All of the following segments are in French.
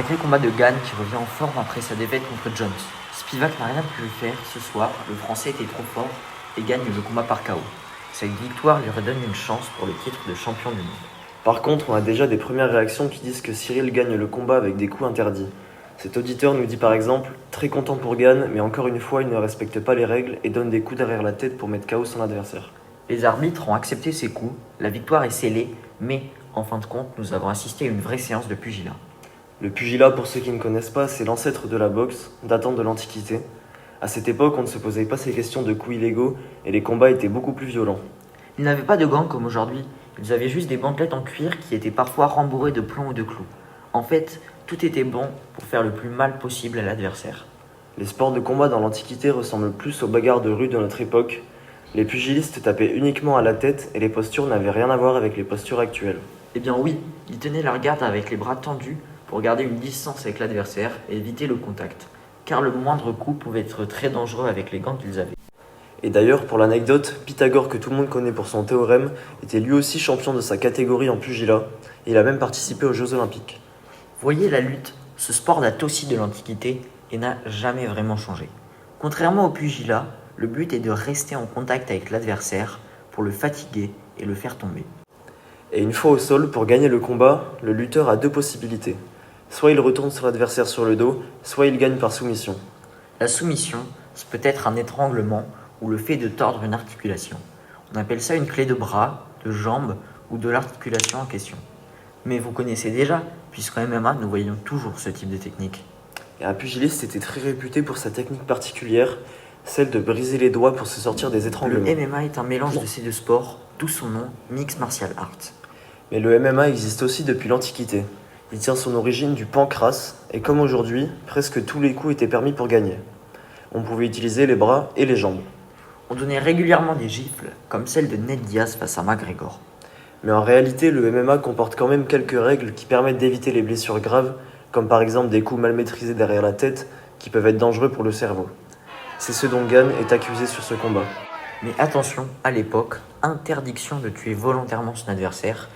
Sacré combat de Gann qui revient en forme après sa défaite contre Jones. Spivak n'a rien pu faire ce soir, le français était trop fort et gagne le combat par KO. Cette victoire lui redonne une chance pour le titre de champion du monde. Par contre, on a déjà des premières réactions qui disent que Cyril gagne le combat avec des coups interdits. Cet auditeur nous dit par exemple « Très content pour Gann, mais encore une fois, il ne respecte pas les règles et donne des coups derrière la tête pour mettre KO son adversaire. » Les arbitres ont accepté ces coups, la victoire est scellée, mais en fin de compte, nous avons assisté à une vraie séance de pugilat. Le pugilat, pour ceux qui ne connaissent pas, c'est l'ancêtre de la boxe, datant de l'Antiquité. À cette époque, on ne se posait pas ces questions de coups illégaux et les combats étaient beaucoup plus violents. Ils n'avaient pas de gants comme aujourd'hui, ils avaient juste des bandelettes en cuir qui étaient parfois rembourrées de plomb ou de clous. En fait, tout était bon pour faire le plus mal possible à l'adversaire. Les sports de combat dans l'Antiquité ressemblent plus aux bagarres de rue de notre époque. Les pugilistes tapaient uniquement à la tête et les postures n'avaient rien à voir avec les postures actuelles. Eh bien oui, ils tenaient leur garde avec les bras tendus pour garder une distance avec l'adversaire et éviter le contact, car le moindre coup pouvait être très dangereux avec les gants qu'ils avaient. Et d'ailleurs, pour l'anecdote, Pythagore, que tout le monde connaît pour son théorème, était lui aussi champion de sa catégorie en pugilat, et il a même participé aux Jeux Olympiques. Voyez la lutte, ce sport date aussi de l'Antiquité et n'a jamais vraiment changé. Contrairement au pugilat, le but est de rester en contact avec l'adversaire pour le fatiguer et le faire tomber. Et une fois au sol, pour gagner le combat, le lutteur a deux possibilités. Soit il retourne sur l'adversaire sur le dos, soit il gagne par soumission. La soumission, c'est peut-être un étranglement ou le fait de tordre une articulation. On appelle ça une clé de bras, de jambe ou de l'articulation en question. Mais vous connaissez déjà, puisqu'en MMA, nous voyons toujours ce type de technique. Et un pugiliste était très réputé pour sa technique particulière, celle de briser les doigts pour se sortir des Le étranglements. MMA est un mélange de ces deux sports, d'où son nom, Mixed Martial Arts. Mais le MMA existe aussi depuis l'Antiquité. Il tient son origine du pancrace, et comme aujourd'hui, presque tous les coups étaient permis pour gagner. On pouvait utiliser les bras et les jambes. On donnait régulièrement des gifles, comme celle de Ned Diaz face à McGregor. Mais en réalité, le MMA comporte quand même quelques règles qui permettent d'éviter les blessures graves, comme par exemple des coups mal maîtrisés derrière la tête, qui peuvent être dangereux pour le cerveau. C'est ce dont Gann est accusé sur ce combat. Mais attention, à l'époque, interdiction de tuer volontairement son adversaire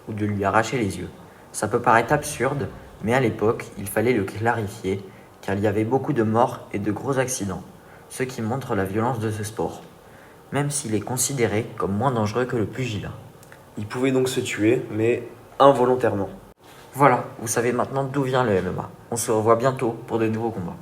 ou de lui arracher les yeux. Ça peut paraître absurde, mais à l'époque, il fallait le clarifier, car il y avait beaucoup de morts et de gros accidents, ce qui montre la violence de ce sport, même s'il est considéré comme moins dangereux que le pugilat. Il pouvait donc se tuer, mais involontairement. Voilà, vous savez maintenant d'où vient le MMA. On se revoit bientôt pour de nouveaux combats.